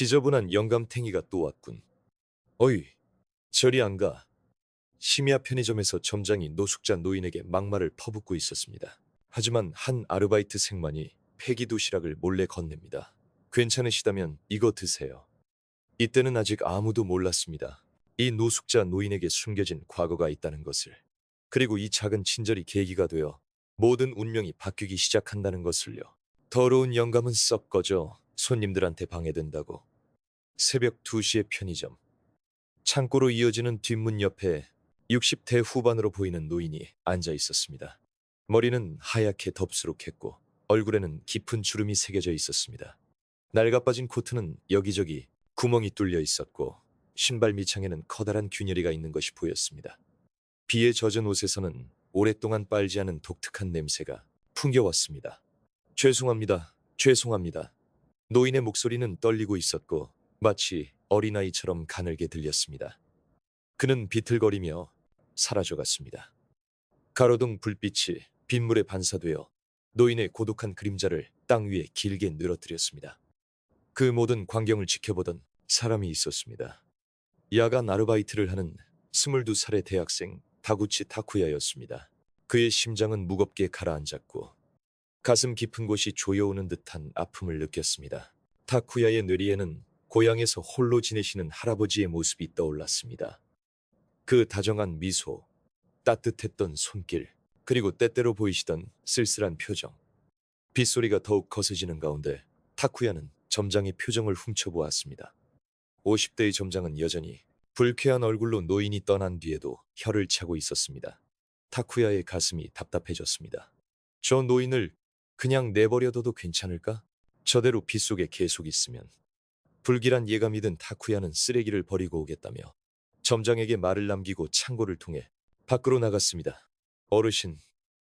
지저분한 영감탱이가 또 왔군. 어이, 저리 안 가. 심야 편의점에서 점장이 노숙자 노인에게 막말을 퍼붓고 있었습니다. 하지만 한 아르바이트생만이 폐기 도시락을 몰래 건넵니다. 괜찮으시다면 이거 드세요. 이때는 아직 아무도 몰랐습니다. 이 노숙자 노인에게 숨겨진 과거가 있다는 것을. 그리고 이 작은 친절이 계기가 되어 모든 운명이 바뀌기 시작한다는 것을요. 더러운 영감은 썩 꺼져 손님들한테 방해된다고. 새벽 2시의 편의점. 창고로 이어지는 뒷문 옆에 60대 후반으로 보이는 노인이 앉아 있었습니다. 머리는 하얗게 덥수룩했고 얼굴에는 깊은 주름이 새겨져 있었습니다. 낡아빠진 코트는 여기저기 구멍이 뚫려 있었고 신발 밑창에는 커다란 균열이가 있는 것이 보였습니다. 비에 젖은 옷에서는 오랫동안 빨지 않은 독특한 냄새가 풍겨왔습니다. 죄송합니다. 죄송합니다. 노인의 목소리는 떨리고 있었고 마치 어린아이처럼 가늘게 들렸습니다. 그는 비틀거리며 사라져갔습니다. 가로등 불빛이 빗물에 반사되어 노인의 고독한 그림자를 땅 위에 길게 늘어뜨렸습니다. 그 모든 광경을 지켜보던 사람이 있었습니다. 야간 아르바이트를 하는 22살의 대학생 다구치 타쿠야였습니다. 그의 심장은 무겁게 가라앉았고 가슴 깊은 곳이 조여오는 듯한 아픔을 느꼈습니다. 타쿠야의 뇌리에는 고향에서 홀로 지내시는 할아버지의 모습이 떠올랐습니다. 그 다정한 미소, 따뜻했던 손길, 그리고 때때로 보이시던 쓸쓸한 표정. 빗소리가 더욱 거세지는 가운데 타쿠야는 점장의 표정을 훔쳐보았습니다. 50대의 점장은 여전히 불쾌한 얼굴로 노인이 떠난 뒤에도 혀를 차고 있었습니다. 타쿠야의 가슴이 답답해졌습니다. 저 노인을 그냥 내버려둬도 괜찮을까? 저대로 빗속에 계속 있으면. 불길한 예감이 든 타쿠야는 쓰레기를 버리고 오겠다며 점장에게 말을 남기고 창고를 통해 밖으로 나갔습니다. 어르신,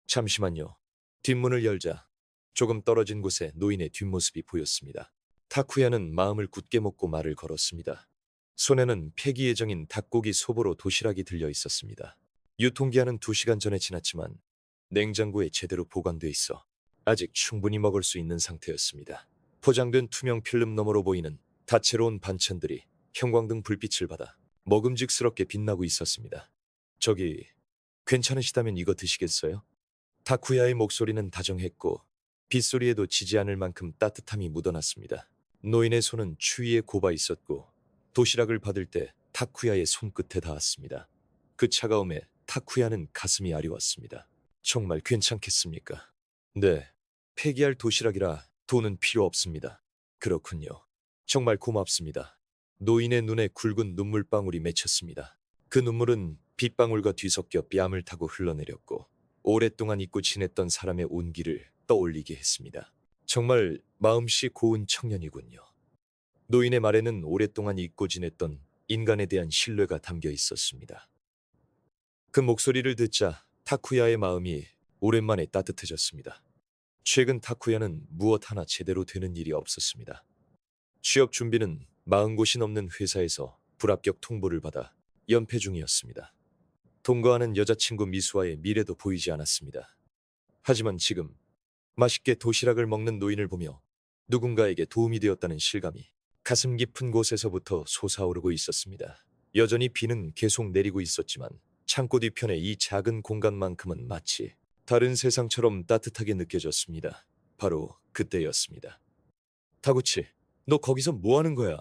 잠시만요. 뒷문을 열자 조금 떨어진 곳에 노인의 뒷모습이 보였습니다. 타쿠야는 마음을 굳게 먹고 말을 걸었습니다. 손에는 폐기 예정인 닭고기 소보로 도시락이 들려 있었습니다. 유통기한은 2시간 전에 지났지만 냉장고에 제대로 보관돼 있어 아직 충분히 먹을 수 있는 상태였습니다. 포장된 투명 필름 너머로 보이는 다채로운 반찬들이 형광등 불빛을 받아 먹음직스럽게 빛나고 있었습니다. 저기, 괜찮으시다면 이거 드시겠어요? 타쿠야의 목소리는 다정했고 빗소리에도 지지 않을 만큼 따뜻함이 묻어났습니다. 노인의 손은 추위에 곱아 있었고 도시락을 받을 때 타쿠야의 손끝에 닿았습니다. 그 차가움에 타쿠야는 가슴이 아리웠습니다. 정말 괜찮겠습니까? 네, 폐기할 도시락이라 돈은 필요 없습니다. 그렇군요. 정말 고맙습니다. 노인의 눈에 굵은 눈물방울이 맺혔습니다. 그 눈물은 빗방울과 뒤섞여 뺨을 타고 흘러내렸고 오랫동안 잊고 지냈던 사람의 온기를 떠올리게 했습니다. 정말 마음씨 고운 청년이군요. 노인의 말에는 오랫동안 잊고 지냈던 인간에 대한 신뢰가 담겨 있었습니다. 그 목소리를 듣자 타쿠야의 마음이 오랜만에 따뜻해졌습니다. 최근 타쿠야는 무엇 하나 제대로 되는 일이 없었습니다. 취업 준비는 40곳이 넘는 회사에서 불합격 통보를 받아 연패 중이었습니다. 동거하는 여자친구 미수와의 미래도 보이지 않았습니다. 하지만 지금 맛있게 도시락을 먹는 노인을 보며 누군가에게 도움이 되었다는 실감이 가슴 깊은 곳에서부터 솟아오르고 있었습니다. 여전히 비는 계속 내리고 있었지만 창고 뒤편의 이 작은 공간만큼은 마치 다른 세상처럼 따뜻하게 느껴졌습니다. 바로 그때였습니다. 타구치, 너 거기서 뭐 하는 거야?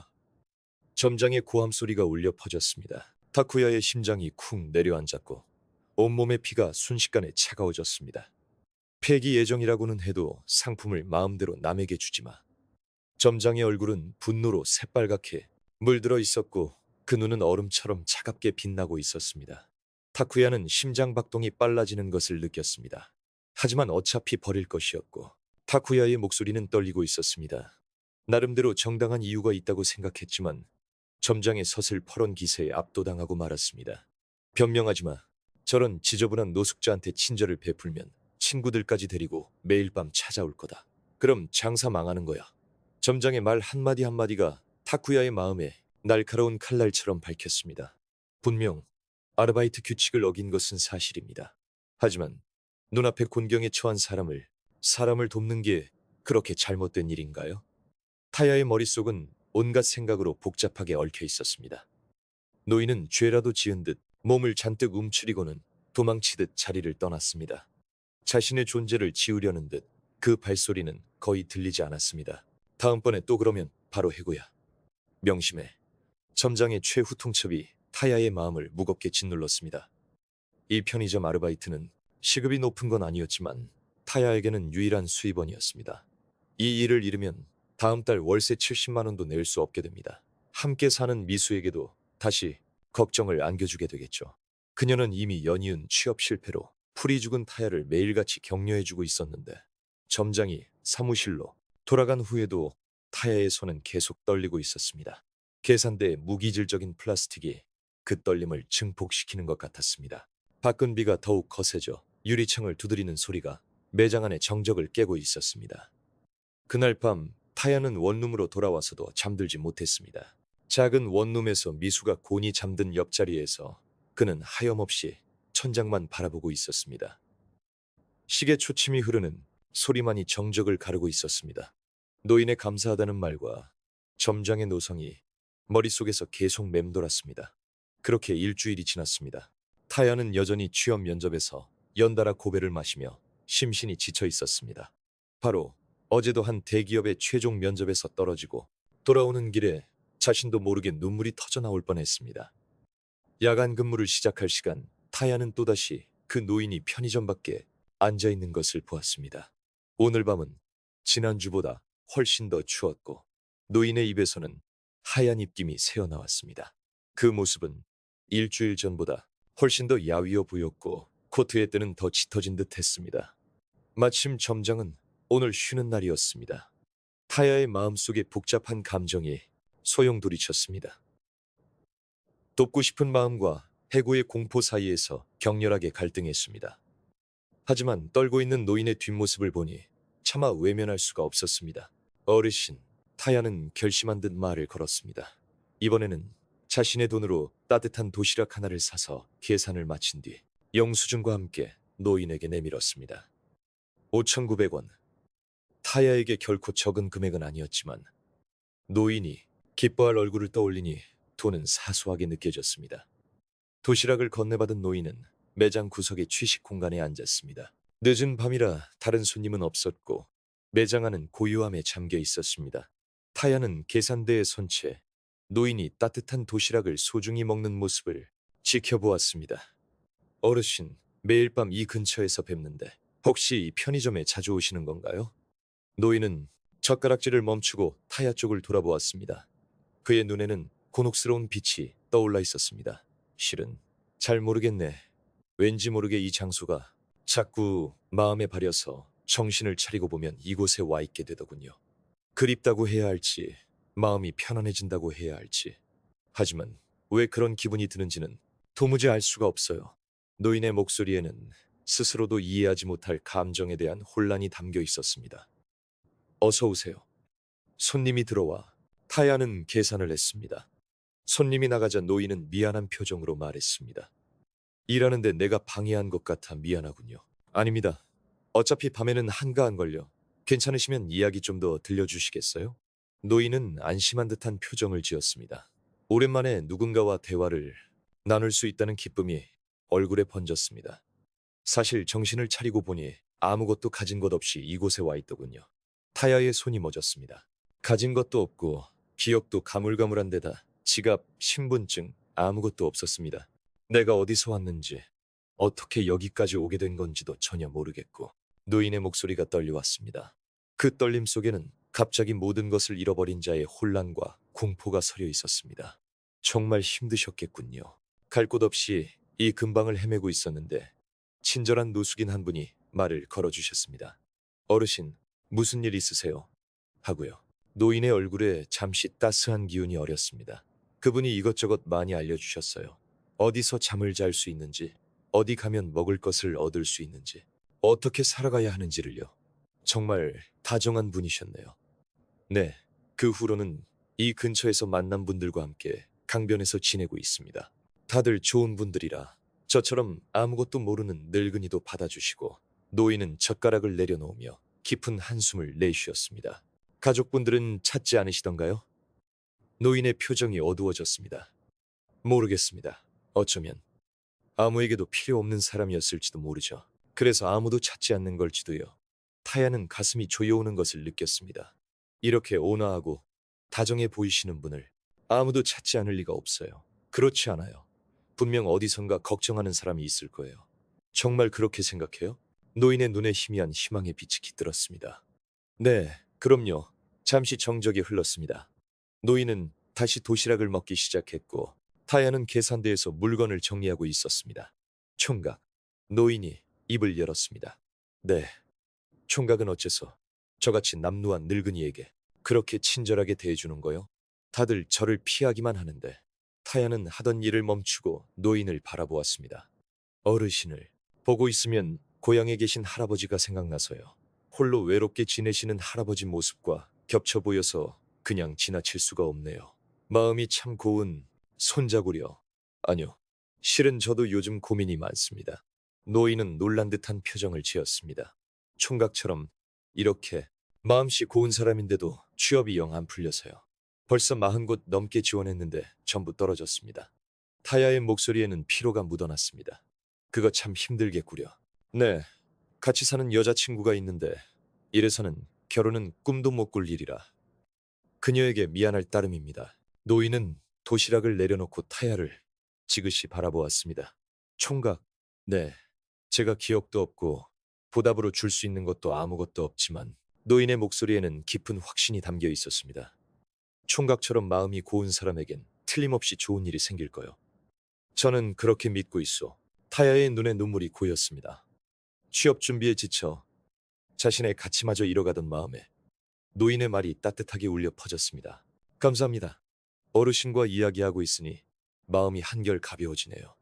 점장의 고함 소리가 울려 퍼졌습니다. 타쿠야의 심장이 쿵 내려앉았고 온몸의 피가 순식간에 차가워졌습니다. 폐기 예정이라고는 해도 상품을 마음대로 남에게 주지 마. 점장의 얼굴은 분노로 새빨갛게 물들어 있었고 그 눈은 얼음처럼 차갑게 빛나고 있었습니다. 타쿠야는 심장 박동이 빨라지는 것을 느꼈습니다. 하지만 어차피 버릴 것이었고 타쿠야의 목소리는 떨리고 있었습니다. 나름대로 정당한 이유가 있다고 생각했지만 점장의 서슬퍼런 기세에 압도당하고 말았습니다. 변명하지 마. 저런 지저분한 노숙자한테 친절을 베풀면 친구들까지 데리고 매일 밤 찾아올 거다. 그럼 장사 망하는 거야. 점장의 말 한마디 한마디가 타쿠야의 마음에 날카로운 칼날처럼 밝혔습니다. 분명 아르바이트 규칙을 어긴 것은 사실입니다. 하지만 눈앞에 곤경에 처한 사람을 돕는 게 그렇게 잘못된 일인가요? 타야의 머릿속은 온갖 생각으로 복잡하게 얽혀 있었습니다. 노인은 죄라도 지은 듯 몸을 잔뜩 움츠리고는 도망치듯 자리를 떠났습니다. 자신의 존재를 지우려는 듯 그 발소리는 거의 들리지 않았습니다. 다음번에 또 그러면 바로 해고야. 명심해. 점장의 최후 통첩이 타야의 마음을 무겁게 짓눌렀습니다. 이 편의점 아르바이트는 시급이 높은 건 아니었지만 타야에게는 유일한 수입원이었습니다. 이 일을 잃으면 다음 달 월세 70만 원도 낼 수 없게 됩니다. 함께 사는 미수에게도 다시 걱정을 안겨주게 되겠죠. 그녀는 이미 연이은 취업 실패로 풀이 죽은 타야를 매일같이 격려해주고 있었는데 점장이 사무실로 돌아간 후에도 타야의 손은 계속 떨리고 있었습니다. 계산대의 무기질적인 플라스틱이 그 떨림을 증폭시키는 것 같았습니다. 밖은 비가 더욱 거세져 유리창을 두드리는 소리가 매장 안의 정적을 깨고 있었습니다. 그날 밤 타야는 원룸으로 돌아와서도 잠들지 못했습니다. 작은 원룸에서 미수가 곤히 잠든 옆자리에서 그는 하염없이 천장만 바라보고 있었습니다. 시계 초침이 흐르는 소리만이 정적을 가르고 있었습니다. 노인의 감사하다는 말과 점장의 노성이 머릿속에서 계속 맴돌았습니다. 그렇게 일주일이 지났습니다. 타야는 여전히 취업 면접에서 연달아 고배를 마시며 심신이 지쳐 있었습니다. 바로 어제도 한 대기업의 최종 면접에서 떨어지고 돌아오는 길에 자신도 모르게 눈물이 터져 나올 뻔했습니다. 야간 근무를 시작할 시간, 타야는 또다시 그 노인이 편의점 밖에 앉아 있는 것을 보았습니다. 오늘 밤은 지난주보다 훨씬 더 추웠고 노인의 입에서는 하얀 입김이 새어나왔습니다. 그 모습은 일주일 전보다 훨씬 더 야위어 보였고 코트의 때는 더 짙어진 듯 했습니다. 마침 점장은 오늘 쉬는 날이었습니다. 타야의 마음속에 복잡한 감정이 소용돌이쳤습니다. 돕고 싶은 마음과 해고의 공포 사이에서 격렬하게 갈등했습니다. 하지만 떨고 있는 노인의 뒷모습을 보니 차마 외면할 수가 없었습니다. 어르신, 타야는 결심한 듯 말을 걸었습니다. 이번에는 자신의 돈으로 따뜻한 도시락 하나를 사서 계산을 마친 뒤 영수증과 함께 노인에게 내밀었습니다. 5,900원. 타야에게 결코 적은 금액은 아니었지만 노인이 기뻐할 얼굴을 떠올리니 돈은 사소하게 느껴졌습니다. 도시락을 건네받은 노인은 매장 구석의 취식 공간에 앉았습니다. 늦은 밤이라 다른 손님은 없었고 매장 안은 고요함에 잠겨 있었습니다. 타야는 계산대에 선 채 노인이 따뜻한 도시락을 소중히 먹는 모습을 지켜보았습니다. 어르신, 매일 밤 이 근처에서 뵙는데 혹시 이 편의점에 자주 오시는 건가요? 노인은 젓가락질을 멈추고 타야 쪽을 돌아보았습니다. 그의 눈에는 곤혹스러운 빛이 떠올라 있었습니다. 실은 잘 모르겠네. 왠지 모르게 이 장소가 자꾸 마음에 발려서 정신을 차리고 보면 이곳에 와 있게 되더군요. 그립다고 해야 할지 마음이 편안해진다고 해야 할지. 하지만 왜 그런 기분이 드는지는 도무지 알 수가 없어요. 노인의 목소리에는 스스로도 이해하지 못할 감정에 대한 혼란이 담겨 있었습니다. 어서 오세요. 손님이 들어와 타야는 계산을 했습니다. 손님이 나가자 노인은 미안한 표정으로 말했습니다. 일하는데 내가 방해한 것 같아 미안하군요. 아닙니다. 어차피 밤에는 한가한걸요. 괜찮으시면 이야기 좀 더 들려주시겠어요? 노인은 안심한 듯한 표정을 지었습니다. 오랜만에 누군가와 대화를 나눌 수 있다는 기쁨이 얼굴에 번졌습니다. 사실 정신을 차리고 보니 아무것도 가진 것 없이 이곳에 와 있더군요. 타야의 손이 멎었습니다. 가진 것도 없고 기억도 가물가물한 데다 지갑, 신분증 아무것도 없었습니다. 내가 어디서 왔는지 어떻게 여기까지 오게 된 건지도 전혀 모르겠고 노인의 목소리가 떨려왔습니다. 그 떨림 속에는 갑자기 모든 것을 잃어버린 자의 혼란과 공포가 서려 있었습니다. 정말 힘드셨겠군요. 갈 곳 없이 이 근방을 헤매고 있었는데 친절한 노숙인 한 분이 말을 걸어주셨습니다. 어르신, 무슨 일 있으세요? 하고요. 노인의 얼굴에 잠시 따스한 기운이 어렸습니다. 그분이 이것저것 많이 알려주셨어요. 어디서 잠을 잘 수 있는지, 어디 가면 먹을 것을 얻을 수 있는지, 어떻게 살아가야 하는지를요. 정말 다정한 분이셨네요. 네, 그 후로는 이 근처에서 만난 분들과 함께 강변에서 지내고 있습니다. 다들 좋은 분들이라 저처럼 아무것도 모르는 늙은이도 받아주시고 노인은 젓가락을 내려놓으며 깊은 한숨을 내쉬었습니다. 가족분들은 찾지 않으시던가요? 노인의 표정이 어두워졌습니다. 모르겠습니다. 어쩌면 아무에게도 필요 없는 사람이었을지도 모르죠. 그래서 아무도 찾지 않는 걸지도요. 타야는 가슴이 조여오는 것을 느꼈습니다. 이렇게 온화하고 다정해 보이시는 분을 아무도 찾지 않을 리가 없어요. 그렇지 않아요. 분명 어디선가 걱정하는 사람이 있을 거예요. 정말 그렇게 생각해요? 노인의 눈에 희미한 희망의 빛이 깃들었습니다. 네, 그럼요. 잠시 정적이 흘렀습니다. 노인은 다시 도시락을 먹기 시작했고 타야는 계산대에서 물건을 정리하고 있었습니다. 총각, 노인이 입을 열었습니다. 네, 총각은 어째서 저같이 남루한 늙은이에게 그렇게 친절하게 대해주는 거요? 다들 저를 피하기만 하는데. 타야는 하던 일을 멈추고 노인을 바라보았습니다. 어르신을 보고 있으면 고향에 계신 할아버지가 생각나서요. 홀로 외롭게 지내시는 할아버지 모습과 겹쳐 보여서 그냥 지나칠 수가 없네요. 마음이 참 고운 손자구려. 아니요, 실은 저도 요즘 고민이 많습니다. 노인은 놀란 듯한 표정을 지었습니다. 총각처럼 이렇게 마음씨 고운 사람인데도 취업이 영 안 풀려서요. 벌써 40곳 넘게 지원했는데 전부 떨어졌습니다. 타야의 목소리에는 피로가 묻어났습니다. 그거 참 힘들겠구려. 네, 같이 사는 여자친구가 있는데 이래서는 결혼은 꿈도 못 꿀 일이라 그녀에게 미안할 따름입니다. 노인은 도시락을 내려놓고 타야를 지그시 바라보았습니다. 총각, 네, 제가 기억도 없고 보답으로 줄 수 있는 것도 아무것도 없지만 노인의 목소리에는 깊은 확신이 담겨 있었습니다. 총각처럼 마음이 고운 사람에겐 틀림없이 좋은 일이 생길 거요. 저는 그렇게 믿고 있소. 타야의 눈에 눈물이 고였습니다. 취업 준비에 지쳐 자신의 가치마저 잃어가던 마음에 노인의 말이 따뜻하게 울려 퍼졌습니다. 감사합니다. 어르신과 이야기하고 있으니 마음이 한결 가벼워지네요.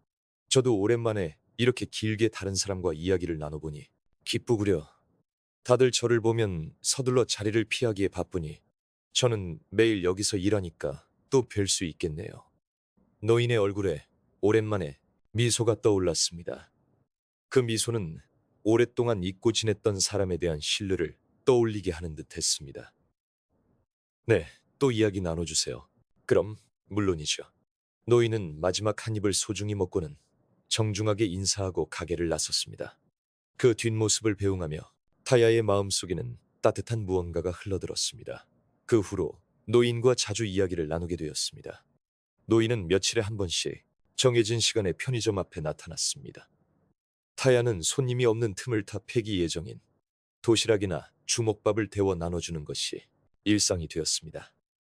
저도 오랜만에 이렇게 길게 다른 사람과 이야기를 나눠보니 기쁘구려. 다들 저를 보면 서둘러 자리를 피하기에 바쁘니 저는 매일 여기서 일하니까 또 뵐 수 있겠네요. 노인의 얼굴에 오랜만에 미소가 떠올랐습니다. 그 미소는 오랫동안 잊고 지냈던 사람에 대한 신뢰를 떠올리게 하는 듯 했습니다. 네, 또 이야기 나눠주세요. 그럼 물론이죠. 노인은 마지막 한 입을 소중히 먹고는 정중하게 인사하고 가게를 나섰습니다. 그 뒷모습을 배웅하며 타야의 마음속에는 따뜻한 무언가가 흘러들었습니다. 그 후로 노인과 자주 이야기를 나누게 되었습니다. 노인은 며칠에 한 번씩 정해진 시간에 편의점 앞에 나타났습니다. 타야는 손님이 없는 틈을 타 폐기 예정인 도시락이나 주먹밥을 데워 나눠주는 것이 일상이 되었습니다.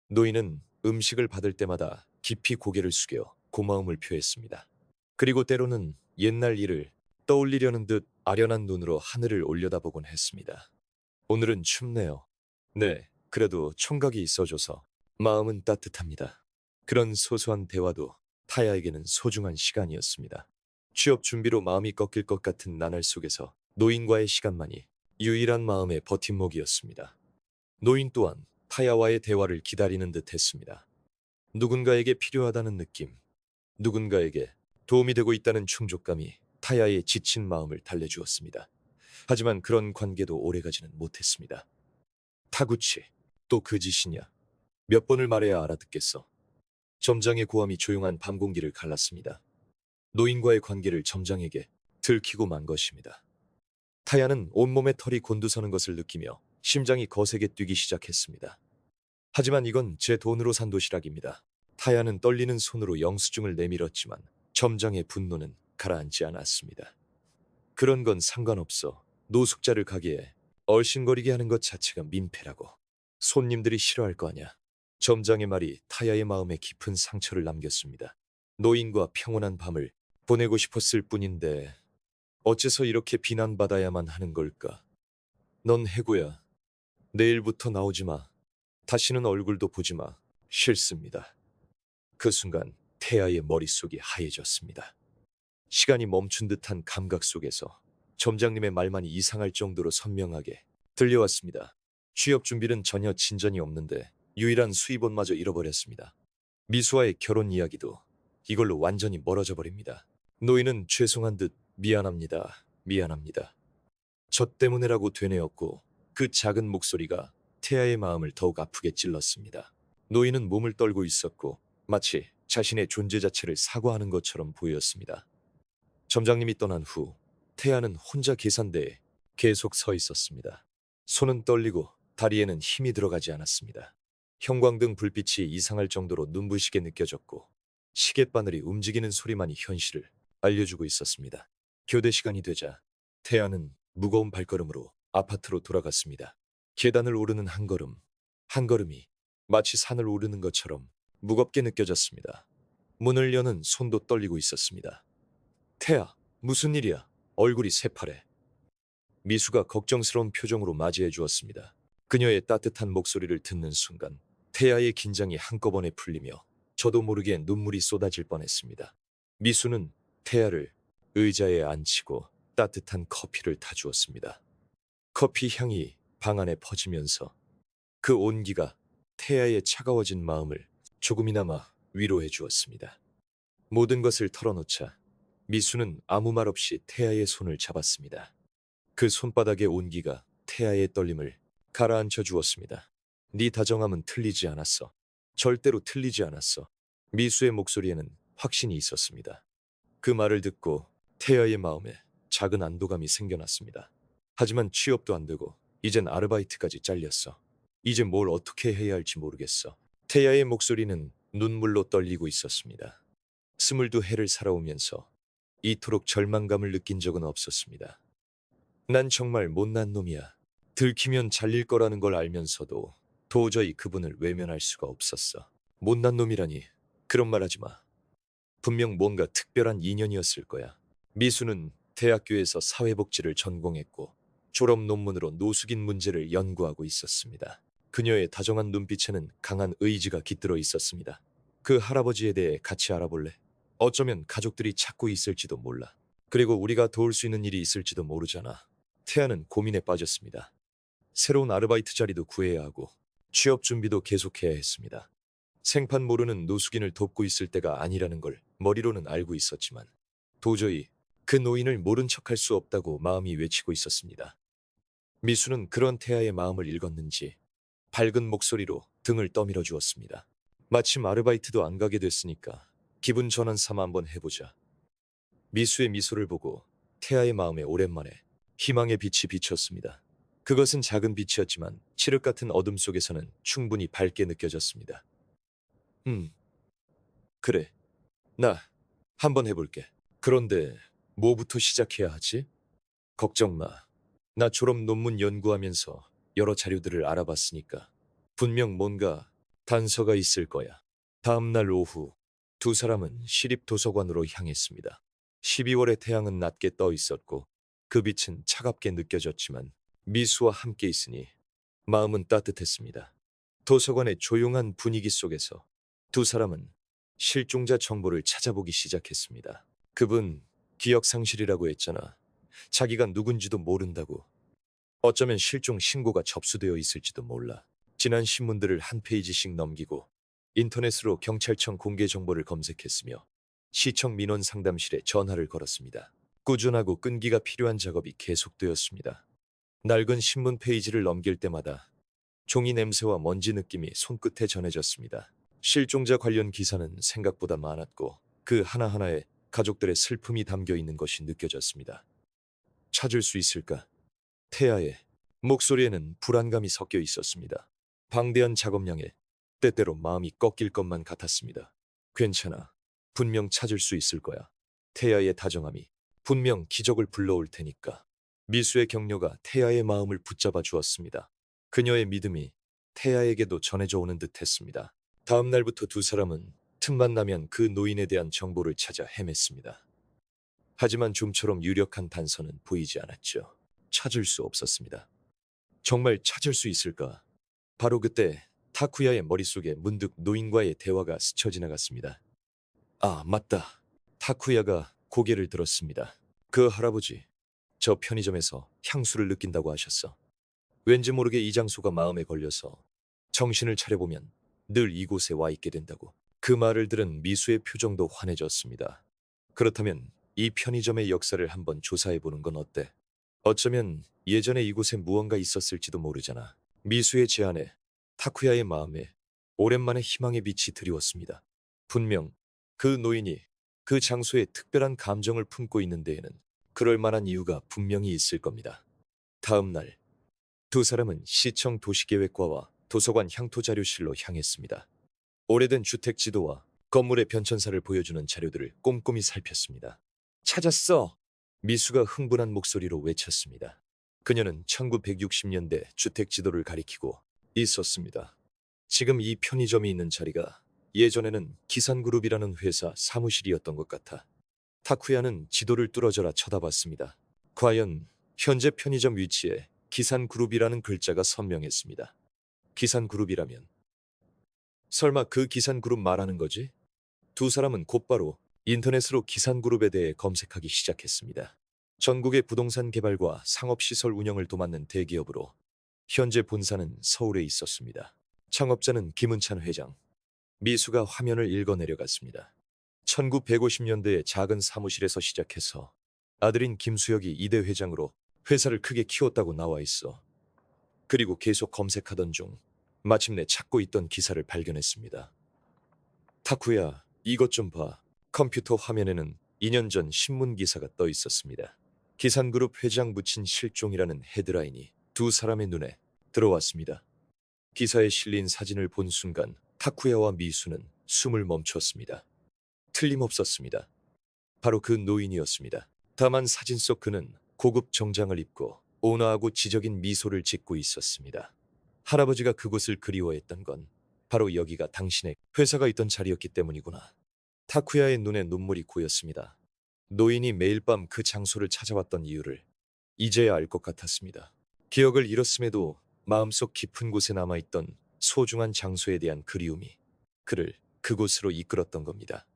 노인은 음식을 받을 때마다 깊이 고개를 숙여 고마움을 표했습니다. 그리고 때로는 옛날 일을 떠올리려는 듯 아련한 눈으로 하늘을 올려다보곤 했습니다. 오늘은 춥네요. 네, 그래도 총각이 있어줘서 마음은 따뜻합니다. 그런 소소한 대화도 타야에게는 소중한 시간이었습니다. 취업 준비로 마음이 꺾일 것 같은 나날 속에서 노인과의 시간만이 유일한 마음의 버팀목이었습니다. 노인 또한 타야와의 대화를 기다리는 듯 했습니다. 누군가에게 필요하다는 느낌, 누군가에게 도움이 되고 있다는 충족감이 타야의 지친 마음을 달래주었습니다. 하지만 그런 관계도 오래가지는 못했습니다. 타구치, 또 그 짓이냐? 몇 번을 말해야 알아듣겠어. 점장의 고함이 조용한 밤 공기를 갈랐습니다. 노인과의 관계를 점장에게 들키고 만 것입니다. 타야는 온몸에 털이 곤두서는 것을 느끼며 심장이 거세게 뛰기 시작했습니다. 하지만 이건 제 돈으로 산 도시락입니다. 타야는 떨리는 손으로 영수증을 내밀었지만 점장의 분노는 가라앉지 않았습니다. 그런 건 상관없어. 노숙자를 가게에 얼씬거리게 하는 것 자체가 민폐라고. 손님들이 싫어할 거 아냐. 점장의 말이 타야의 마음에 깊은 상처를 남겼습니다. 노인과 평온한 밤을 보내고 싶었을 뿐인데 어째서 이렇게 비난받아야만 하는 걸까? 넌 해고야. 내일부터 나오지 마. 다시는 얼굴도 보지 마. 싫습니다. 그 순간 태아의 머릿속이 하얘졌습니다. 시간이 멈춘 듯한 감각 속에서 점장님의 말만이 이상할 정도로 선명하게 들려왔습니다. 취업 준비는 전혀 진전이 없는데 유일한 수입원마저 잃어버렸습니다. 미수와의 결혼 이야기도 이걸로 완전히 멀어져 버립니다. 노인은 죄송한 듯 미안합니다. 미안합니다. 저 때문에라고 되뇌었고 그 작은 목소리가 태아의 마음을 더욱 아프게 찔렀습니다. 노인은 몸을 떨고 있었고 마치 자신의 존재 자체를 사과하는 것처럼 보였습니다. 점장님이 떠난 후 태아는 혼자 계산대에 계속 서 있었습니다. 손은 떨리고 다리에는 힘이 들어가지 않았습니다. 형광등 불빛이 이상할 정도로 눈부시게 느껴졌고 시계바늘이 움직이는 소리만이 현실을 알려주고 있었습니다. 교대 시간이 되자 태아는 무거운 발걸음으로 아파트로 돌아갔습니다. 계단을 오르는 한 걸음, 한 걸음이 마치 산을 오르는 것처럼 무겁게 느껴졌습니다. 문을 여는 손도 떨리고 있었습니다. 태아, 무슨 일이야? 얼굴이 새파래. 미수가 걱정스러운 표정으로 맞이해 주었습니다. 그녀의 따뜻한 목소리를 듣는 순간 태아의 긴장이 한꺼번에 풀리며 저도 모르게 눈물이 쏟아질 뻔했습니다. 미수는 태아를 의자에 앉히고 따뜻한 커피를 타주었습니다. 커피 향이 방 안에 퍼지면서 그 온기가 태아의 차가워진 마음을 조금이나마 위로해 주었습니다. 모든 것을 털어놓자 미수는 아무 말 없이 태아의 손을 잡았습니다. 그 손바닥의 온기가 태아의 떨림을 가라앉혀 주었습니다. 네 다정함은 틀리지 않았어. 절대로 틀리지 않았어. 미수의 목소리에는 확신이 있었습니다. 그 말을 듣고 태아의 마음에 작은 안도감이 생겨났습니다. 하지만 취업도 안 되고 이젠 아르바이트까지 잘렸어. 이제 뭘 어떻게 해야 할지 모르겠어. 태아의 목소리는 눈물로 떨리고 있었습니다. 22해를 살아오면서 이토록 절망감을 느낀 적은 없었습니다. 난 정말 못난 놈이야. 들키면 잘릴 거라는 걸 알면서도 도저히 그분을 외면할 수가 없었어. 못난 놈이라니 그런 말 하지 마. 분명 뭔가 특별한 인연이었을 거야. 미수는 대학교에서 사회복지를 전공했고 졸업 논문으로 노숙인 문제를 연구하고 있었습니다. 그녀의 다정한 눈빛에는 강한 의지가 깃들어 있었습니다. 그 할아버지에 대해 같이 알아볼래? 어쩌면 가족들이 찾고 있을지도 몰라. 그리고 우리가 도울 수 있는 일이 있을지도 모르잖아. 태아는 고민에 빠졌습니다. 새로운 아르바이트 자리도 구해야 하고 취업 준비도 계속해야 했습니다. 생판 모르는 노숙인을 돕고 있을 때가 아니라는 걸 머리로는 알고 있었지만 도저히 그 노인을 모른 척할 수 없다고 마음이 외치고 있었습니다. 미수는 그런 태아의 마음을 읽었는지 밝은 목소리로 등을 떠밀어 주었습니다. 마침 아르바이트도 안 가게 됐으니까 기분 전환 삼아 한번 해보자. 미수의 미소를 보고 태아의 마음에 오랜만에 희망의 빛이 비쳤습니다. 그것은 작은 빛이었지만 칠흑 같은 어둠 속에서는 충분히 밝게 느껴졌습니다. 그래. 나 한번 해볼게. 그런데 뭐부터 시작해야 하지? 걱정 마. 나 졸업 논문 연구하면서 여러 자료들을 알아봤으니까 분명 뭔가 단서가 있을 거야. 다음 날 오후 두 사람은 시립 도서관으로 향했습니다. 12월의 태양은 낮게 떠 있었고 그 빛은 차갑게 느껴졌지만 미수와 함께 있으니 마음은 따뜻했습니다. 도서관의 조용한 분위기 속에서 두 사람은 실종자 정보를 찾아보기 시작했습니다. 그분 기억 상실이라고 했잖아. 자기가 누군지도 모른다고. 어쩌면 실종 신고가 접수되어 있을지도 몰라. 지난 신문들을 한 페이지씩 넘기고 인터넷으로 경찰청 공개 정보를 검색했으며 시청 민원 상담실에 전화를 걸었습니다. 꾸준하고 끈기가 필요한 작업이 계속되었습니다. 낡은 신문 페이지를 넘길 때마다 종이 냄새와 먼지 느낌이 손끝에 전해졌습니다. 실종자 관련 기사는 생각보다 많았고 그 하나하나에 가족들의 슬픔이 담겨 있는 것이 느껴졌습니다. 찾을 수 있을까? 태아의 목소리에는 불안감이 섞여 있었습니다. 방대한 작업량에 때때로 마음이 꺾일 것만 같았습니다. 괜찮아. 분명 찾을 수 있을 거야. 태아의 다정함이 분명 기적을 불러올 테니까. 미수의 격려가 태아의 마음을 붙잡아 주었습니다. 그녀의 믿음이 태아에게도 전해져 오는 듯 했습니다. 다음 날부터 두 사람은 틈만 나면 그 노인에 대한 정보를 찾아 헤맸습니다. 하지만 좀처럼 유력한 단서는 보이지 않았죠. 찾을 수 없었습니다. 정말 찾을 수 있을까? 바로 그때 타쿠야의 머릿속에 문득 노인과의 대화가 스쳐 지나갔습니다. 아, 맞다. 타쿠야가 고개를 들었습니다. 그 할아버지, 저 편의점에서 향수를 느낀다고 하셨어. 왠지 모르게 이 장소가 마음에 걸려서 정신을 차려보면 늘 이곳에 와 있게 된다고. 그 말을 들은 미수의 표정도 환해졌습니다. 그렇다면 이 편의점의 역사를 한번 조사해보는 건 어때? 어쩌면 예전에 이곳에 무언가 있었을지도 모르잖아. 미수의 제안에 타쿠야의 마음에 오랜만에 희망의 빛이 드리웠습니다. 분명 그 노인이 그 장소에 특별한 감정을 품고 있는 데에는 그럴 만한 이유가 분명히 있을 겁니다. 다음 날 두 사람은 시청 도시계획과와 도서관 향토자료실로 향했습니다. 오래된 주택 지도와 건물의 변천사를 보여주는 자료들을 꼼꼼히 살폈습니다. 찾았어! 미수가 흥분한 목소리로 외쳤습니다. 그녀는 1960년대 주택 지도를 가리키고 있었습니다. 지금 이 편의점이 있는 자리가 예전에는 기산그룹이라는 회사 사무실이었던 것 같아. 타쿠야는 지도를 뚫어져라 쳐다봤습니다. 과연 현재 편의점 위치에 기산그룹이라는 글자가 선명했습니다. 기산그룹이라면 설마 그 기산그룹 말하는 거지? 두 사람은 곧바로 인터넷으로 기산그룹에 대해 검색하기 시작했습니다. 전국의 부동산 개발과 상업시설 운영을 도맡는 대기업으로 현재 본사는 서울에 있었습니다. 창업자는 김은찬 회장. 미수가 화면을 읽어 내려갔습니다. 1950년대에 작은 사무실에서 시작해서 아들인 김수혁이 이대 회장으로 회사를 크게 키웠다고 나와 있어. 그리고 계속 검색하던 중 마침내 찾고 있던 기사를 발견했습니다. 타쿠야, 이것 좀 봐. 컴퓨터 화면에는 2년 전 신문 기사가 떠 있었습니다. 기산그룹 회장 부친 실종이라는 헤드라인이 두 사람의 눈에 들어왔습니다. 기사에 실린 사진을 본 순간 타쿠야와 미수는 숨을 멈췄습니다. 틀림없었습니다. 바로 그 노인이었습니다. 다만 사진 속 그는 고급 정장을 입고 온화하고 지적인 미소를 짓고 있었습니다. 할아버지가 그곳을 그리워했던 건 바로 여기가 당신의 회사가 있던 자리였기 때문이구나. 타쿠야의 눈에 눈물이 고였습니다. 노인이 매일 밤 그 장소를 찾아왔던 이유를 이제야 알 것 같았습니다. 기억을 잃었음에도 마음속 깊은 곳에 남아있던 소중한 장소에 대한 그리움이 그를 그곳으로 이끌었던 겁니다.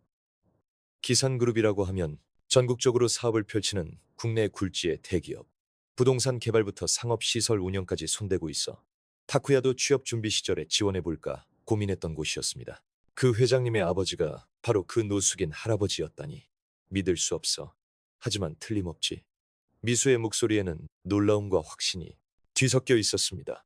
기산그룹이라고 하면 전국적으로 사업을 펼치는 국내 굴지의 대기업. 부동산 개발부터 상업시설 운영까지 손대고 있어 타쿠야도 취업 준비 시절에 지원해볼까 고민했던 곳이었습니다. 그 회장님의 아버지가 바로 그 노숙인 할아버지였다니 믿을 수 없어. 하지만 틀림없지. 미수의 목소리에는 놀라움과 확신이 뒤섞여 있었습니다.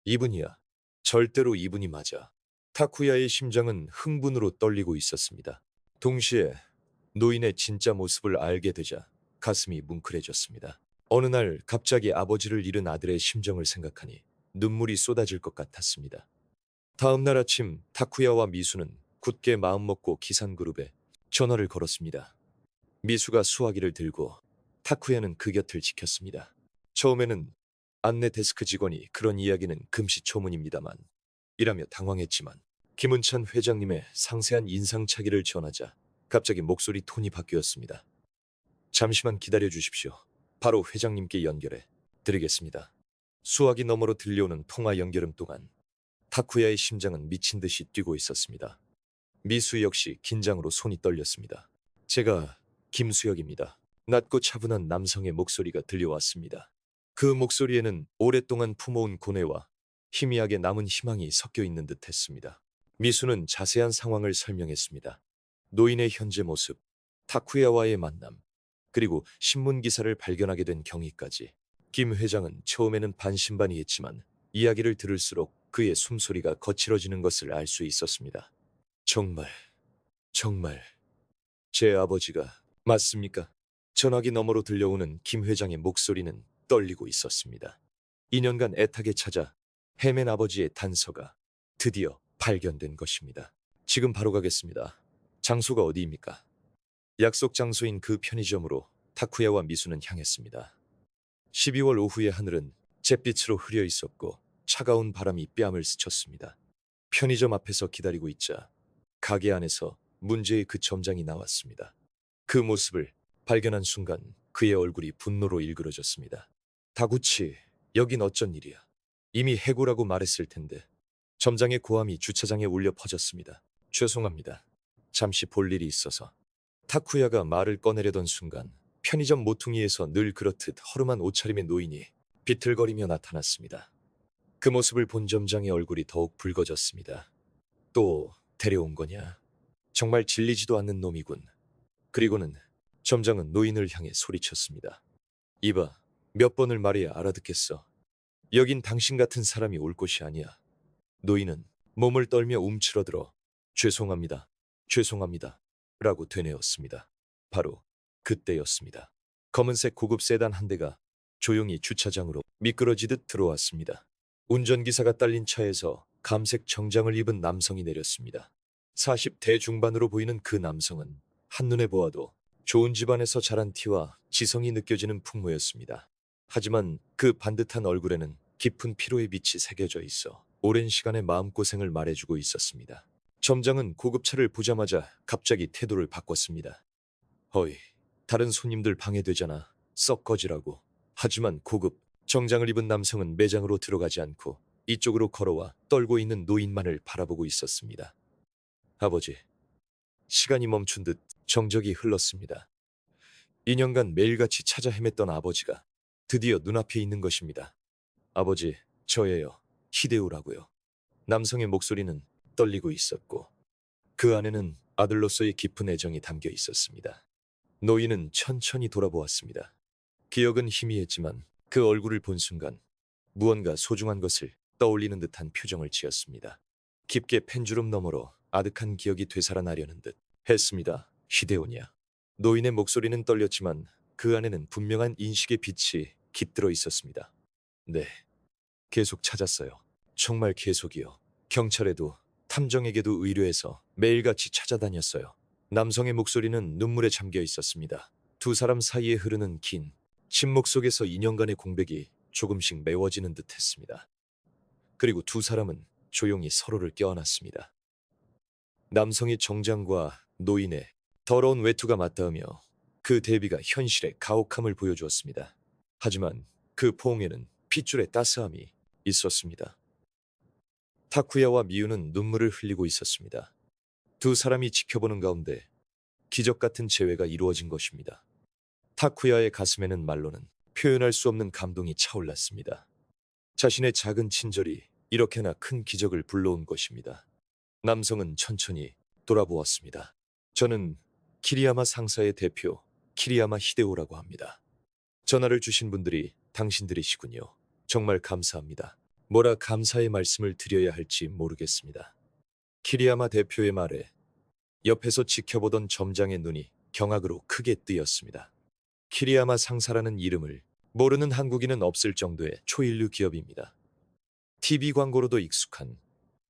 이분이야. 절대로 이분이 맞아. 타쿠야의 심장은 흥분으로 떨리고 있었습니다. 동시에 노인의 진짜 모습을 알게 되자 가슴이 뭉클해졌습니다. 어느 날 갑자기 아버지를 잃은 아들의 심정을 생각하니 눈물이 쏟아질 것 같았습니다. 다음 날 아침 타쿠야와 미수는 굳게 마음먹고 기산그룹에 전화를 걸었습니다. 미수가 수화기를 들고 타쿠야는 그 곁을 지켰습니다. 처음에는 안내 데스크 직원이 그런 이야기는 금시초문입니다만 이라며 당황했지만 김은찬 회장님의 상세한 인상착의를 전하자 갑자기 목소리 톤이 바뀌었습니다. 잠시만 기다려 주십시오. 바로 회장님께 연결해 드리겠습니다. 수화기 너머로 들려오는 통화 연결음 동안 타쿠야의 심장은 미친 듯이 뛰고 있었습니다. 미수 역시 긴장으로 손이 떨렸습니다. 제가 김수혁입니다. 낮고 차분한 남성의 목소리가 들려왔습니다. 그 목소리에는 오랫동안 품어온 고뇌와 희미하게 남은 희망이 섞여 있는 듯 했습니다. 미수는 자세한 상황을 설명했습니다. 노인의 현재 모습, 타쿠야와의 만남, 그리고 신문 기사를 발견하게 된 경위까지. 김 회장은 처음에는 반신반의했지만 이야기를 들을수록 그의 숨소리가 거칠어지는 것을 알 수 있었습니다. 정말 제 아버지가 맞습니까? 전화기 너머로 들려오는 김 회장의 목소리는 떨리고 있었습니다. 2년간 애타게 찾아 헤맨 아버지의 단서가 드디어 발견된 것입니다. 지금 바로 가겠습니다. 장소가 어디입니까? 약속 장소인 그 편의점으로 타쿠야와 미수는 향했습니다. 12월 오후의 하늘은 잿빛으로 흐려 있었고 차가운 바람이 뺨을 스쳤습니다. 편의점 앞에서 기다리고 있자 가게 안에서 문제의 그 점장이 나왔습니다. 그 모습을 발견한 순간 그의 얼굴이 분노로 일그러졌습니다. 다구치, 여긴 어쩐 일이야? 이미 해고라고 말했을 텐데. 점장의 고함이 주차장에 울려 퍼졌습니다. 죄송합니다. 잠시 볼 일이 있어서. 타쿠야가 말을 꺼내려던 순간 편의점 모퉁이에서 늘 그렇듯 허름한 옷차림의 노인이 비틀거리며 나타났습니다. 그 모습을 본 점장의 얼굴이 더욱 붉어졌습니다. 또 데려온 거냐? 정말 질리지도 않는 놈이군. 그리고는 점장은 노인을 향해 소리쳤습니다. 이봐, 몇 번을 말해야 알아듣겠어. 여긴 당신 같은 사람이 올 곳이 아니야. 노인은 몸을 떨며 움츠러들어 죄송합니다. 죄송합니다. 라고 되뇌었습니다. 바로 그때였습니다. 검은색 고급 세단 한 대가 조용히 주차장으로 미끄러지듯 들어왔습니다. 운전기사가 딸린 차에서 감색 정장을 입은 남성이 내렸습니다. 40대 중반으로 보이는 그 남성은 한눈에 보아도 좋은 집안에서 자란 티와 지성이 느껴지는 풍모였습니다. 하지만 그 반듯한 얼굴에는 깊은 피로의 빛이 새겨져 있어 오랜 시간의 마음고생을 말해주고 있었습니다. 점장은 고급차를 보자마자 갑자기 태도를 바꿨습니다. 허이, 다른 손님들 방해되잖아. 썩 꺼지라고. 하지만 고급 정장을 입은 남성은 매장으로 들어가지 않고 이쪽으로 걸어와 떨고 있는 노인만을 바라보고 있었습니다. 아버지, 시간이 멈춘 듯 정적이 흘렀습니다. 2년간 매일같이 찾아 헤맸던 아버지가 드디어 눈앞에 있는 것입니다. 아버지, 저예요. 히데우라고요. 남성의 목소리는 떨리고 있었고 그 안에는 아들로서의 깊은 애정이 담겨 있었습니다. 노인은 천천히 돌아보았습니다. 기억은 희미했지만 그 얼굴을 본 순간 무언가 소중한 것을 떠올리는 듯한 표정을 지었습니다. 깊게 펜주름 너머로 아득한 기억이 되살아나려는 듯 했습니다. 히데오냐. 노인의 목소리는 떨렸지만 그 안에는 분명한 인식의 빛이 깃들어 있었습니다. 네, 계속 찾았어요. 정말 계속이요. 경찰에도 탐정에게도 의뢰해서 매일같이 찾아다녔어요. 남성의 목소리는 눈물에 잠겨 있었습니다. 두 사람 사이에 흐르는 긴 침묵 속에서 2년간의 공백이 조금씩 메워지는 듯 했습니다. 그리고 두 사람은 조용히 서로를 껴안았습니다. 남성의 정장과 노인의 더러운 외투가 맞닿으며 그 대비가 현실의 가혹함을 보여주었습니다. 하지만 그 포옹에는 핏줄의 따스함이 있었습니다. 타쿠야와 미유는 눈물을 흘리고 있었습니다. 두 사람이 지켜보는 가운데 기적 같은 재회가 이루어진 것입니다. 타쿠야의 가슴에는 말로는 표현할 수 없는 감동이 차올랐습니다. 자신의 작은 친절이 이렇게나 큰 기적을 불러온 것입니다. 남성은 천천히 돌아보았습니다. 저는 키리야마 상사의 대표 키리야마 히데오라고 합니다. 전화를 주신 분들이 당신들이시군요. 정말 감사합니다. 뭐라 감사의 말씀을 드려야 할지 모르겠습니다. 키리야마 대표의 말에 옆에서 지켜보던 점장의 눈이 경악으로 크게 뜨였습니다. 키리야마 상사라는 이름을 모르는 한국인은 없을 정도의 초일류 기업입니다. TV 광고로도 익숙한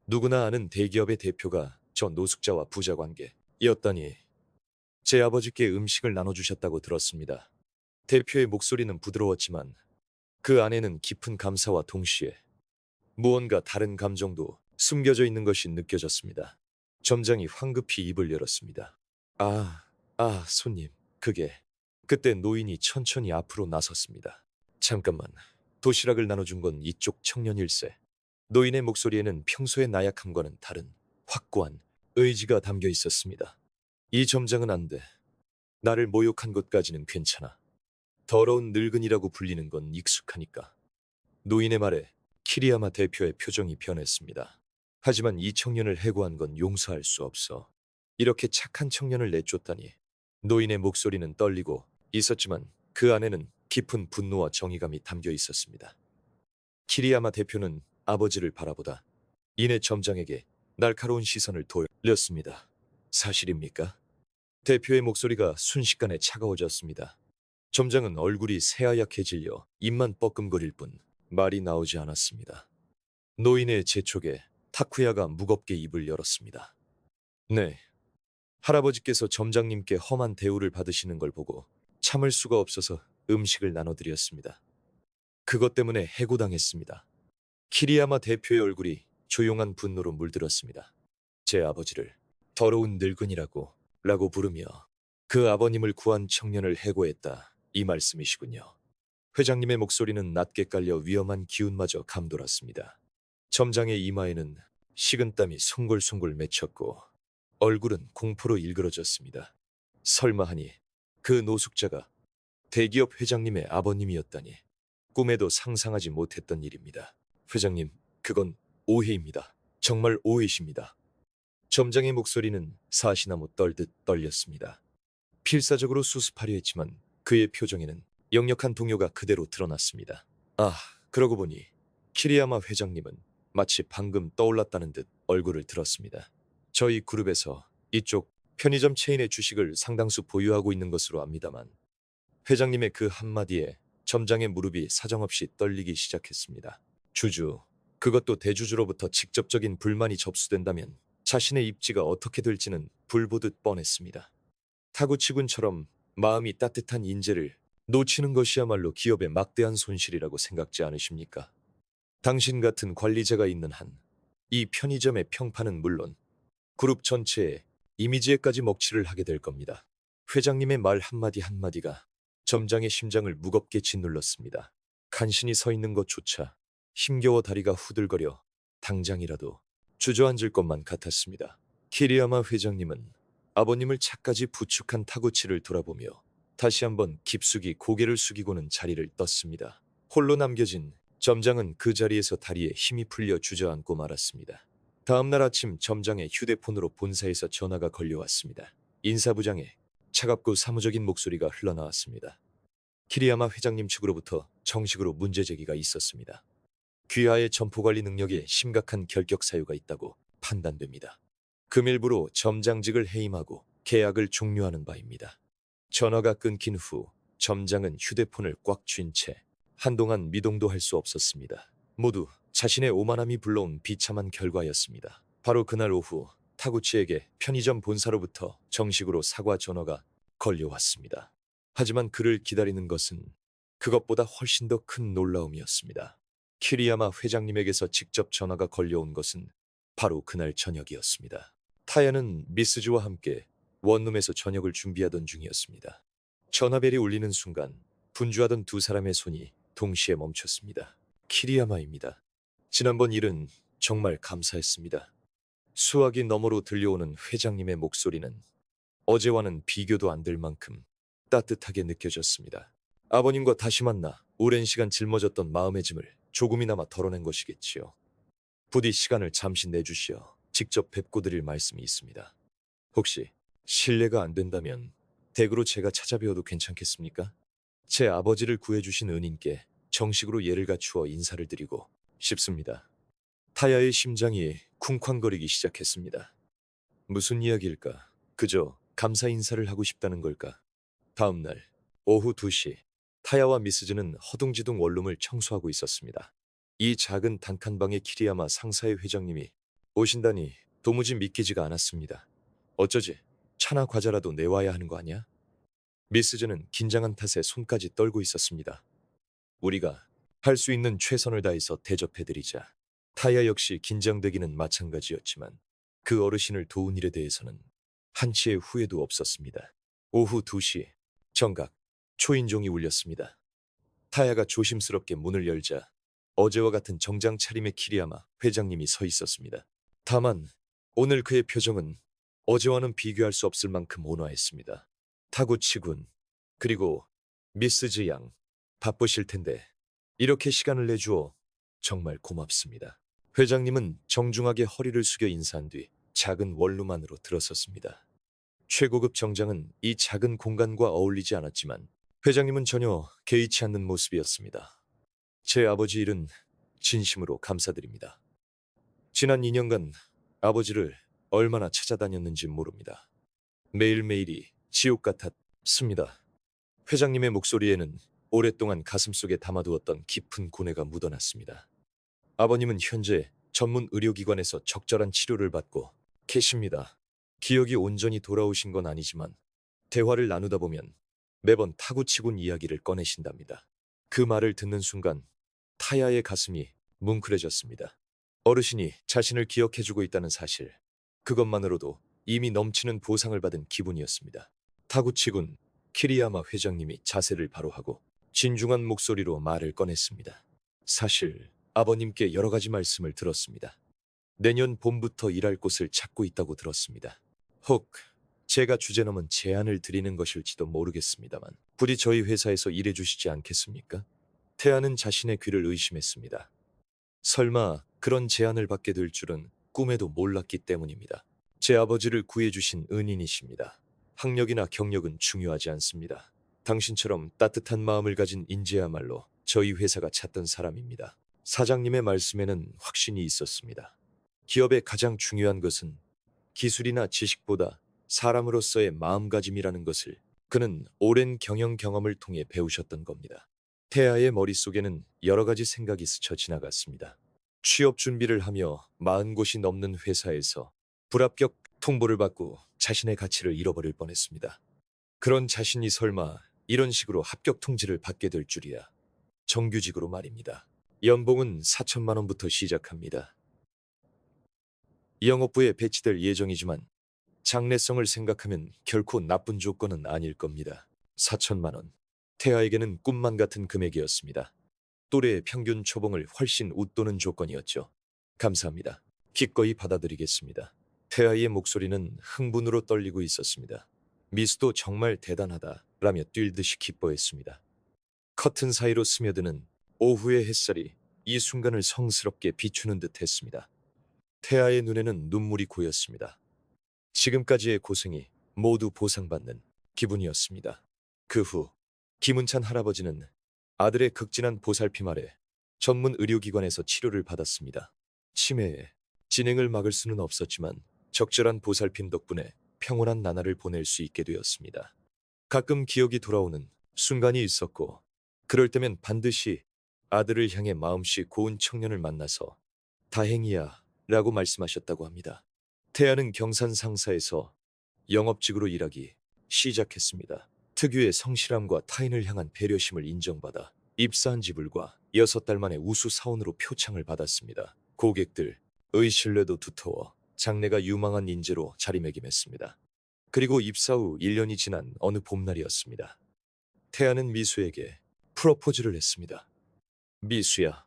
누구나 아는 대기업의 대표가 저 노숙자와 부자 관계였다니. 제 아버지께 음식을 나눠주셨다고 들었습니다. 대표의 목소리는 부드러웠지만 그 안에는 깊은 감사와 동시에 무언가 다른 감정도 숨겨져 있는 것이 느껴졌습니다. 점장이 황급히 입을 열었습니다. 손님, 그때 노인이 천천히 앞으로 나섰습니다. 잠깐만, 도시락을 나눠준 건 이쪽 청년일세. 노인의 목소리에는 평소의 나약함과는 다른 확고한 의지가 담겨 있었습니다. 이 점장은 안 돼. 나를 모욕한 것까지는 괜찮아. 더러운 늙은이라고 불리는 건 익숙하니까. 노인의 말에 키리야마 대표의 표정이 변했습니다. 하지만 이 청년을 해고한 건 용서할 수 없어. 이렇게 착한 청년을 내쫓다니. 노인의 목소리는 떨리고 있었지만 그 안에는 깊은 분노와 정의감이 담겨 있었습니다. 키리야마 대표는 아버지를 바라보다 이내 점장에게 날카로운 시선을 돌렸습니다. 사실입니까? 대표의 목소리가 순식간에 차가워졌습니다. 점장은 얼굴이 새하얗게 질려 입만 뻐끔거릴 뿐 말이 나오지 않았습니다. 노인의 재촉에 타쿠야가 무겁게 입을 열었습니다. 네, 할아버지께서 점장님께 험한 대우를 받으시는 걸 보고 참을 수가 없어서 음식을 나눠드렸습니다. 그것 때문에 해고당했습니다. 키리야마 대표의 얼굴이 조용한 분노로 물들었습니다. 제 아버지를 더러운 늙은이라고 부르며 그 아버님을 구한 청년을 해고했다, 이 말씀이시군요. 회장님의 목소리는 낮게 깔려 위험한 기운마저 감돌았습니다. 점장의 이마에는 식은땀이 송골송골 맺혔고 얼굴은 공포로 일그러졌습니다. 설마 하니 그 노숙자가 대기업 회장님의 아버님이었다니. 꿈에도 상상하지 못했던 일입니다. 회장님, 그건 오해입니다. 정말 오해십니다. 점장의 목소리는 사시나무 떨듯 떨렸습니다. 필사적으로 수습하려 했지만 그의 표정에는 역력한 동요가 그대로 드러났습니다. 그러고 보니 키리야마 회장님은 마치 방금 떠올랐다는 듯 얼굴을 들었습니다. 저희 그룹에서 이쪽 편의점 체인의 주식을 상당수 보유하고 있는 것으로 압니다만 회장님의 그 한마디에 점장의 무릎이 사정없이 떨리기 시작했습니다. 주주, 그것도 대주주로부터 직접적인 불만이 접수된다면 자신의 입지가 어떻게 될지는 불보듯 뻔했습니다. 타구치군처럼 마음이 따뜻한 인재를 놓치는 것이야말로 기업의 막대한 손실이라고 생각지 않으십니까? 당신 같은 관리자가 있는 한 이 편의점의 평판은 물론 그룹 전체의 이미지에까지 먹칠을 하게 될 겁니다. 회장님의 말 한마디 한마디가 점장의 심장을 무겁게 짓눌렀습니다. 간신히 서 있는 것조차 힘겨워 다리가 후들거려 당장이라도 주저앉을 것만 같았습니다. 키리야마 회장님은 아버님을 차까지 부축한 타구치를 돌아보며 다시 한번 깊숙이 고개를 숙이고는 자리를 떴습니다. 홀로 남겨진 점장은 그 자리에서 다리에 힘이 풀려 주저앉고 말았습니다. 다음날 아침 점장의 휴대폰으로 본사에서 전화가 걸려왔습니다. 인사부장의 차갑고 사무적인 목소리가 흘러나왔습니다. 키리야마 회장님 측으로부터 정식으로 문제 제기가 있었습니다. 귀하의 점포관리 능력에 심각한 결격 사유가 있다고 판단됩니다. 금일부로 점장직을 해임하고 계약을 종료하는 바입니다. 전화가 끊긴 후 점장은 휴대폰을 꽉 쥔 채 한동안 미동도 할 수 없었습니다. 모두 자신의 오만함이 불러온 비참한 결과였습니다. 바로 그날 오후 타구치에게 편의점 본사로부터 정식으로 사과 전화가 걸려왔습니다. 하지만 그를 기다리는 것은 그것보다 훨씬 더 큰 놀라움이었습니다. 키리야마 회장님에게서 직접 전화가 걸려온 것은 바로 그날 저녁이었습니다. 타야는 미스즈와 함께 원룸에서 저녁을 준비하던 중이었습니다. 전화벨이 울리는 순간 분주하던 두 사람의 손이 동시에 멈췄습니다. 키리야마입니다. 지난번 일은 정말 감사했습니다. 수화기 너머로 들려오는 회장님의 목소리는 어제와는 비교도 안 될 만큼 따뜻하게 느껴졌습니다. 아버님과 다시 만나 오랜 시간 짊어졌던 마음의 짐을 조금이나마 덜어낸 것이겠지요. 부디 시간을 잠시 내주시어 직접 뵙고 드릴 말씀이 있습니다. 혹시 실례가 안 된다면 댁으로 제가 찾아뵈어도 괜찮겠습니까? 제 아버지를 구해주신 은인께 정식으로 예를 갖추어 인사를 드리고 싶습니다. 타야의 심장이 쿵쾅거리기 시작했습니다. 무슨 이야기일까? 그저 감사 인사를 하고 싶다는 걸까? 다음 날 오후 2시 타야와 미스즈는 허둥지둥 원룸을 청소하고 있었습니다. 이 작은 단칸방에 키리야마 상사의 회장님이 오신다니 도무지 믿기지가 않았습니다. 어쩌지? 차나 과자라도 내와야 하는 거 아니야? 미스즈는 긴장한 탓에 손까지 떨고 있었습니다. 우리가 할 수 있는 최선을 다해서 대접해드리자. 타야 역시 긴장되기는 마찬가지였지만 그 어르신을 도운 일에 대해서는 한치의 후회도 없었습니다. 오후 2시 정각 초인종이 울렸습니다. 타야가 조심스럽게 문을 열자 어제와 같은 정장 차림의 키리야마 회장님이 서 있었습니다. 다만 오늘 그의 표정은 어제와는 비교할 수 없을 만큼 온화했습니다. 타구치군, 그리고 미스즈 양, 바쁘실 텐데 이렇게 시간을 내주어 정말 고맙습니다. 회장님은 정중하게 허리를 숙여 인사한 뒤 작은 원룸 안으로 들어섰습니다. 최고급 정장은 이 작은 공간과 어울리지 않았지만 회장님은 전혀 개의치 않는 모습이었습니다. 제 아버지 일은 진심으로 감사드립니다. 지난 2년간 아버지를 얼마나 찾아다녔는지 모릅니다. 매일매일이 지옥 같았습니다. 회장님의 목소리에는 오랫동안 가슴속에 담아두었던 깊은 고뇌가 묻어났습니다. 아버님은 현재 전문 의료기관에서 적절한 치료를 받고 계십니다. 기억이 온전히 돌아오신 건 아니지만 대화를 나누다 보면 매번 타구치군 이야기를 꺼내신답니다. 그 말을 듣는 순간 타야의 가슴이 뭉클해졌습니다. 어르신이 자신을 기억해주고 있다는 사실, 그것만으로도 이미 넘치는 보상을 받은 기분이었습니다. 타구치군 키리야마 회장님이 자세를 바로 하고 진중한 목소리로 말을 꺼냈습니다. 사실 아버님께 여러 가지 말씀을 들었습니다. 내년 봄부터 일할 곳을 찾고 있다고 들었습니다. 혹 제가 주제넘은 제안을 드리는 것일지도 모르겠습니다만 부디 저희 회사에서 일해주시지 않겠습니까? 태아는 자신의 귀를 의심했습니다. 설마 그런 제안을 받게 될 줄은 꿈에도 몰랐기 때문입니다. 제 아버지를 구해주신 은인이십니다. 학력이나 경력은 중요하지 않습니다. 당신처럼 따뜻한 마음을 가진 인재야말로 저희 회사가 찾던 사람입니다. 사장님의 말씀에는 확신이 있었습니다. 기업의 가장 중요한 것은 기술이나 지식보다 사람으로서의 마음가짐이라는 것을 그는 오랜 경영 경험을 통해 배우셨던 겁니다. 태아의 머릿속에는 여러 가지 생각이 스쳐 지나갔습니다. 취업 준비를 하며 40곳이 넘는 회사에서 불합격 통보를 받고 자신의 가치를 잃어버릴 뻔했습니다. 그런 자신이 설마 이런 식으로 합격 통지를 받게 될 줄이야. 정규직으로 말입니다. 연봉은 4천만 원부터 시작합니다. 영업부에 배치될 예정이지만 장래성을 생각하면 결코 나쁜 조건은 아닐 겁니다. 4천만 원. 태아에게는 꿈만 같은 금액이었습니다. 또래의 평균 초봉을 훨씬 웃도는 조건이었죠. 감사합니다. 기꺼이 받아들이겠습니다. 태아의 목소리는 흥분으로 떨리고 있었습니다. 미수도 정말 대단하다 라며 뛸 듯이 기뻐했습니다. 커튼 사이로 스며드는 오후의 햇살이 이 순간을 성스럽게 비추는 듯 했습니다. 태아의 눈에는 눈물이 고였습니다. 지금까지의 고생이 모두 보상받는 기분이었습니다. 그 후 김은찬 할아버지는 아들의 극진한 보살핌 아래 전문 의료기관에서 치료를 받았습니다. 치매에 진행을 막을 수는 없었지만 적절한 보살핌 덕분에 평온한 나날을 보낼 수 있게 되었습니다. 가끔 기억이 돌아오는 순간이 있었고 그럴 때면 반드시 아들을 향해 마음씨 고운 청년을 만나서 다행이야 라고 말씀하셨다고 합니다. 태아는 경산 상사에서 영업직으로 일하기 시작했습니다. 특유의 성실함과 타인을 향한 배려심을 인정받아 입사한 지불과 6달 만에 우수 사원으로 표창을 받았습니다. 고객들의 신뢰도 두터워 장래가 유망한 인재로 자리매김했습니다. 그리고 입사 후 1년이 지난 어느 봄날이었습니다. 태아는 미수에게 프로포즈를 했습니다. 미수야,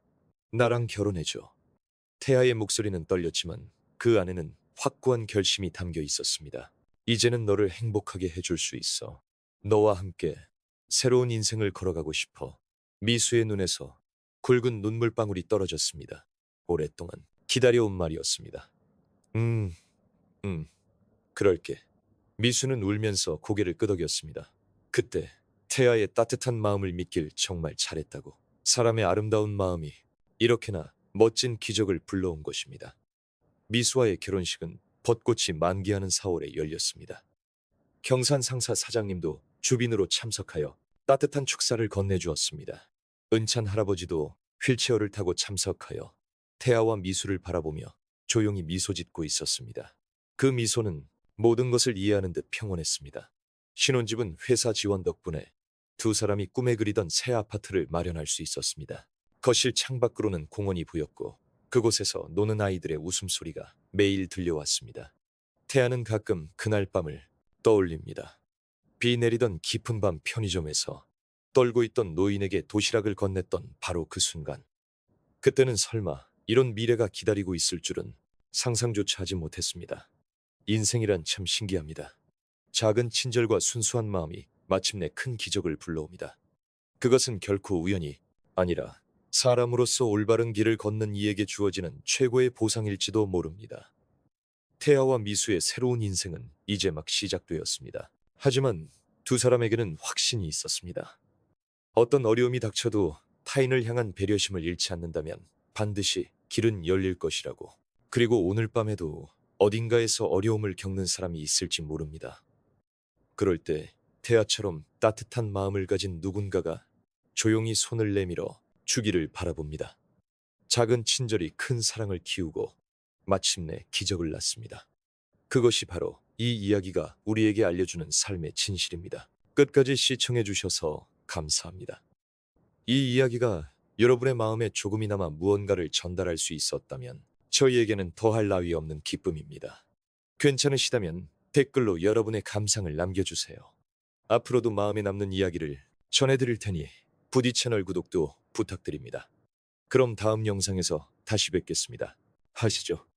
나랑 결혼해줘. 태아의 목소리는 떨렸지만 그 안에는 확고한 결심이 담겨 있었습니다. 이제는 너를 행복하게 해줄 수 있어. 너와 함께 새로운 인생을 걸어가고 싶어. 미수의 눈에서 굵은 눈물방울이 떨어졌습니다. 오랫동안 기다려온 말이었습니다. 그럴게. 미수는 울면서 고개를 끄덕였습니다. 그때 태아의 따뜻한 마음을 믿길 정말 잘했다고. 사람의 아름다운 마음이 이렇게나 멋진 기적을 불러온 것입니다. 미수와의 결혼식은 벚꽃이 만개하는 4월에 열렸습니다. 경산 상사 사장님도 주빈으로 참석하여 따뜻한 축사를 건네주었습니다. 은찬 할아버지도 휠체어를 타고 참석하여 태아와 미수를 바라보며 조용히 미소 짓고 있었습니다. 그 미소는 모든 것을 이해하는 듯 평온했습니다. 신혼집은 회사 지원 덕분에 두 사람이 꿈에 그리던 새 아파트를 마련할 수 있었습니다. 거실 창밖으로는 공원이 보였고 그곳에서 노는 아이들의 웃음소리가 매일 들려왔습니다. 태아는 가끔 그날 밤을 떠올립니다. 비 내리던 깊은 밤 편의점에서 떨고 있던 노인에게 도시락을 건넸던 바로 그 순간. 그때는 설마 이런 미래가 기다리고 있을 줄은 상상조차 하지 못했습니다. 인생이란 참 신기합니다. 작은 친절과 순수한 마음이 마침내 큰 기적을 불러옵니다. 그것은 결코 우연이 아니라 사람으로서 올바른 길을 걷는 이에게 주어지는 최고의 보상일지도 모릅니다. 태아와 미수의 새로운 인생은 이제 막 시작되었습니다. 하지만 두 사람에게는 확신이 있었습니다. 어떤 어려움이 닥쳐도 타인을 향한 배려심을 잃지 않는다면 반드시 길은 열릴 것이라고. 그리고 오늘 밤에도 어딘가에서 어려움을 겪는 사람이 있을지 모릅니다. 그럴 때 태아처럼 따뜻한 마음을 가진 누군가가 조용히 손을 내밀어 주기를 바라봅니다. 작은 친절이 큰 사랑을 키우고 마침내 기적을 낳습니다. 그것이 바로 이 이야기가 우리에게 알려주는 삶의 진실입니다. 끝까지 시청해 주셔서 감사합니다. 이 이야기가 여러분의 마음에 조금이나마 무언가를 전달할 수 있었다면 저희에게는 더할 나위 없는 기쁨입니다. 괜찮으시다면 댓글로 여러분의 감상을 남겨주세요. 앞으로도 마음에 남는 이야기를 전해드릴 테니 부디 채널 구독도 부탁드립니다. 그럼 다음 영상에서 다시 뵙겠습니다. 하시죠.